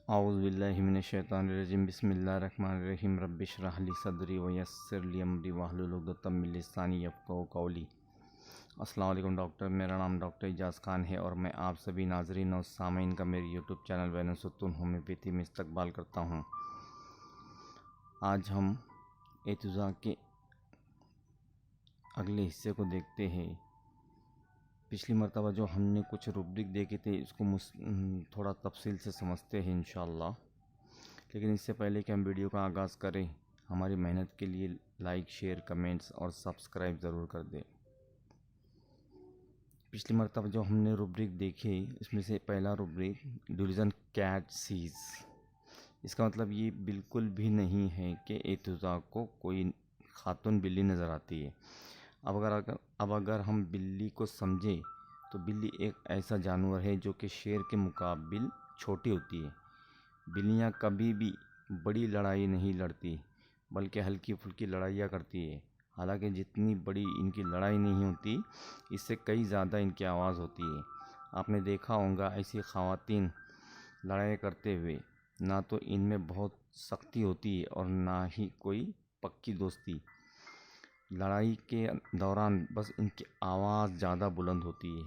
औज़ु बिल्लाहि मिनश्शैतानिर्रजीम बिस्मिल्लाहिर्रहमानिर्रहीम रब्बिश रह ली सदरी व यस्सिर ली अमरी वाहलुल उक़दतम मिन लिसानी यफ़क़हू क़ौली। अस्सलाम वालेकुम डॉक्टर, मेरा नाम डॉक्टर इजाज़ खान है और मैं आप सभी नाज़रीन और सामीन का मेरे यूट्यूब चैनल बैनुस्सुतून होम्योपैथी में इस्तकबाल करता हूँ। आज हम एतुज़ा के अगले हिस्से को देखते हैं। पिछली मर्तबा जो हमने कुछ रूब्रिक देखे थे इसको थोड़ा तफसील से समझते हैं इंशाअल्लाह। लेकिन इससे पहले कि हम वीडियो का आगाज़ करें, हमारी मेहनत के लिए लाइक, शेयर, कमेंट्स और सब्सक्राइब ज़रूर कर दें। पिछली मर्तबा जो हमने रूब्रिक देखे इसमें से पहला रूब्रिक डिवीज़न कैट सीज। इसका मतलब ये बिल्कुल भी नहीं है कि एतुज़ा को कोई खातून बिल्ली नज़र आती है। अब अगर हम बिल्ली को समझें तो बिल्ली एक ऐसा जानवर है जो कि शेर के मुकाबिल छोटी होती है। बिल्लियाँ कभी भी बड़ी लड़ाई नहीं लड़ती बल्कि हल्की फुल्की लड़ाइयाँ करती है। हालांकि जितनी बड़ी इनकी लड़ाई नहीं होती, इससे कई ज़्यादा इनकी आवाज़ होती है। आपने देखा होगा ऐसी ख़वातीन लड़ाई करते हुए, ना तो इनमें बहुत सख्ती होती है और ना ही कोई पक्की दोस्ती। लड़ाई के दौरान बस इनकी आवाज़ ज़्यादा बुलंद होती है।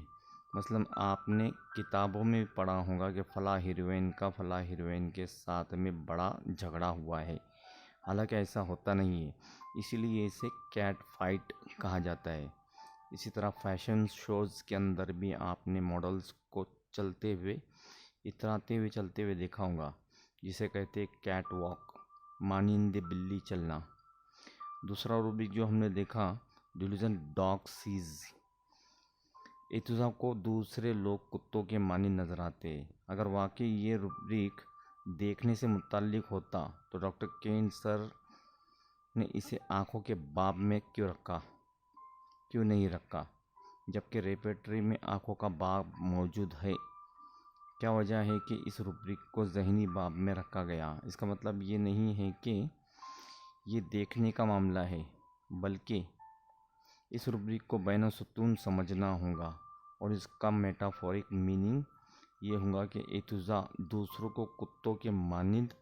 मसलन आपने किताबों में पढ़ा होगा कि फ़लाँ हीरोइन का फ़लाँ हीरोइन के साथ में बड़ा झगड़ा हुआ है। हालांकि ऐसा होता नहीं है, इसीलिए इसे कैट फाइट कहा जाता है। इसी तरह फैशन शोज़ के अंदर भी आपने मॉडल्स को चलते हुए, इतराते हुए चलते हुए देखा होगा, जिसे कहते हैं कैट वॉक, मानिंदे बिल्ली चलना। दूसरा रूब्रिक जो हमने देखा डिवीज़न डॉग सीज। एतुज़ा को दूसरे लोग कुत्तों के मानिंद नज़र आते हैं। अगर वाकई ये रूब्रिक देखने से मुताल्लिक होता तो डॉक्टर केन सर ने इसे आँखों के बाब में क्यों नहीं रखा, जबकि रेपेट्री में आँखों का बाब मौजूद है। क्या वजह है कि इस रूब्रिक को ज़हनी बाब में रखा गया? इसका मतलब ये नहीं है कि ये देखने का मामला है, बल्कि इस रूब्रिक को बैनुस्सुतून समझना होगा और इसका मेटाफोरिक मीनिंग ये होगा कि एतुज़ा दूसरों को कुत्तों के मानिंद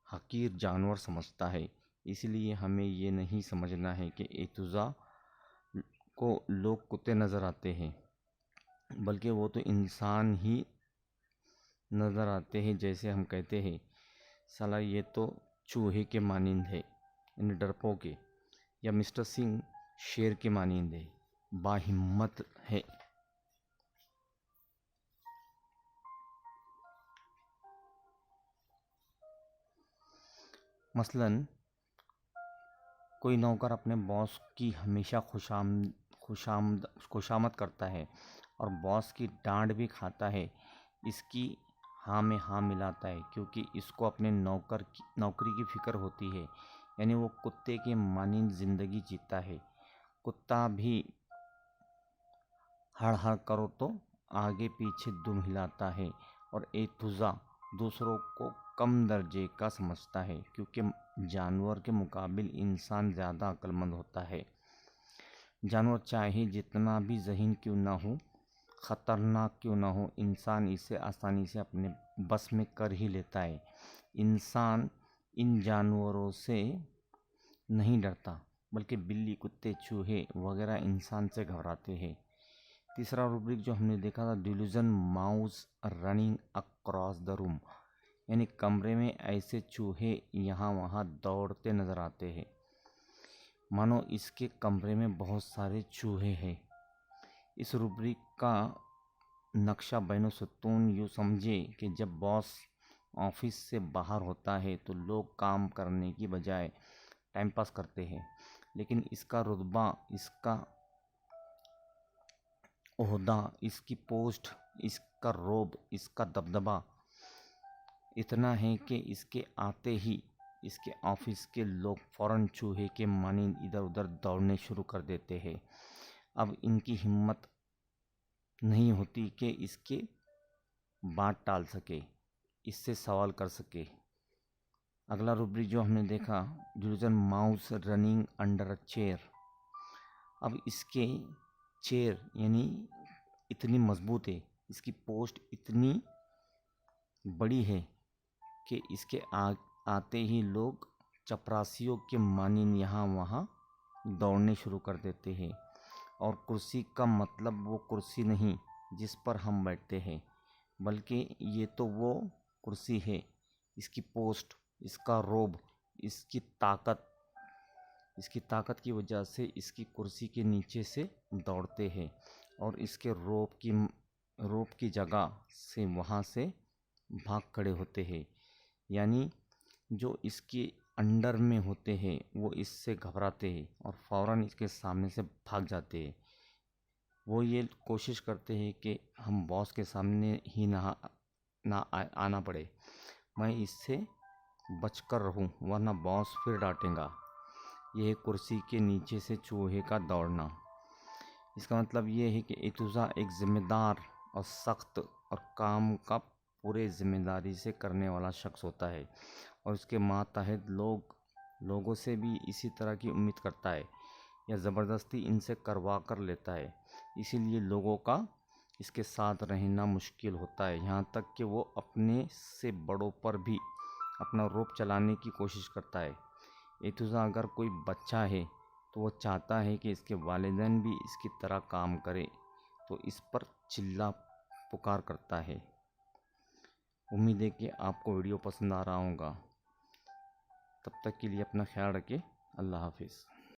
हकीर जानवर समझता है। इसलिए हमें ये नहीं समझना है कि एतुज़ा को लोग कुत्ते नज़र आते हैं, बल्कि वो तो इंसान ही नज़र आते हैं। जैसे हम कहते हैं साला ये तो चूहे के मानिंद है, यानी डरपोक के, या मिस्टर सिंह शेर के मानिंद है, बाहिम्मत है। मसलन कोई नौकर अपने बॉस की हमेशा खुशामद करता है और बॉस की डांट भी खाता है। इसकी हाँ में हाँ मिलाता है क्योंकि इसको अपने नौकरी की फ़िक्र होती है, यानी वो कुत्ते के मानिंद ज़िंदगी जीता है। कुत्ता भी हड़ हड़ करो तो आगे पीछे दुम हिलाता है और एतुज़ा दूसरों को कम दर्जे का समझता है क्योंकि जानवर के मुकाबिल इंसान ज़्यादा अक्लमंद होता है। जानवर चाहे जितना भी ज़हीन क्यों ना हो, ख़तरनाक क्यों ना हो, इंसान इसे आसानी से अपने बस में कर ही लेता है। इंसान इन जानवरों से नहीं डरता, बल्कि बिल्ली, कुत्ते, चूहे वगैरह इंसान से घबराते हैं। तीसरा रूब्रिक जो हमने देखा था delusion mouse running across the room, यानी कमरे में ऐसे चूहे यहाँ वहाँ दौड़ते नज़र आते हैं मानो इसके कमरे में बहुत सारे चूहे हैं। इस रूब्रिक का नक्शा बैनुस्सुतून यूँ समझे कि जब बॉस ऑफिस से बाहर होता है तो लोग काम करने की बजाय टाइम पास करते हैं, लेकिन इसका रुतबा, इसका ओहदा, इसकी पोस्ट, इसका रोब, इसका दबदबा इतना है कि इसके आते ही इसके ऑफिस के लोग फ़ौरन चूहे के मानिंद इधर उधर दौड़ने शुरू कर देते हैं। अब इनकी हिम्मत नहीं होती कि इसके बात टाल सके, इससे सवाल कर सके। अगला रूब्रिक जो हमने देखा division mouse running under a chair. अब इसके चेयर यानी इतनी मजबूत है, इसकी पोस्ट इतनी बड़ी है कि इसके आते ही लोग चपरासियों के मानिन यहाँ वहाँ दौड़ने शुरू कर देते हैं। और कुर्सी का मतलब वो कुर्सी नहीं जिस पर हम बैठते हैं, बल्कि ये तो वो कुर्सी है, इसकी पोस्ट, इसका रोब, इसकी ताकत की वजह से इसकी कुर्सी के नीचे से दौड़ते हैं और इसके रोब की जगह से वहाँ से भाग खड़े होते हैं। यानी जो इसके अंडर में होते हैं वो इससे घबराते हैं और फौरन इसके सामने से भाग जाते हैं। वो ये कोशिश करते हैं कि हम बॉस के सामने ही आना पड़े, मैं इससे बचकर रहूं वरना बॉस फिर डांटेगा। यह है कुर्सी के नीचे से चूहे का दौड़ना। इसका मतलब ये है कि एतुज़ा एक ज़िम्मेदार और सख्त और काम का पूरे ज़िम्मेदारी से करने वाला शख्स होता है और उसके मातहत लोगों से भी इसी तरह की उम्मीद करता है या ज़बरदस्ती इनसे करवा कर लेता है। इसीलिए लोगों का इसके साथ रहना मुश्किल होता है, यहाँ तक कि वो अपने से बड़ों पर भी अपना रोब चलाने की कोशिश करता है। एतुज़ा अगर कोई बच्चा है तो वो चाहता है कि इसके वालिदैन भी इसकी तरह काम करें, तो इस पर चिल्ला पुकार करता है। उम्मीद है कि आपको वीडियो पसंद आ रहा होगा। तब तक के लिए अपना ख्याल रखें। अल्लाह हाफिज़।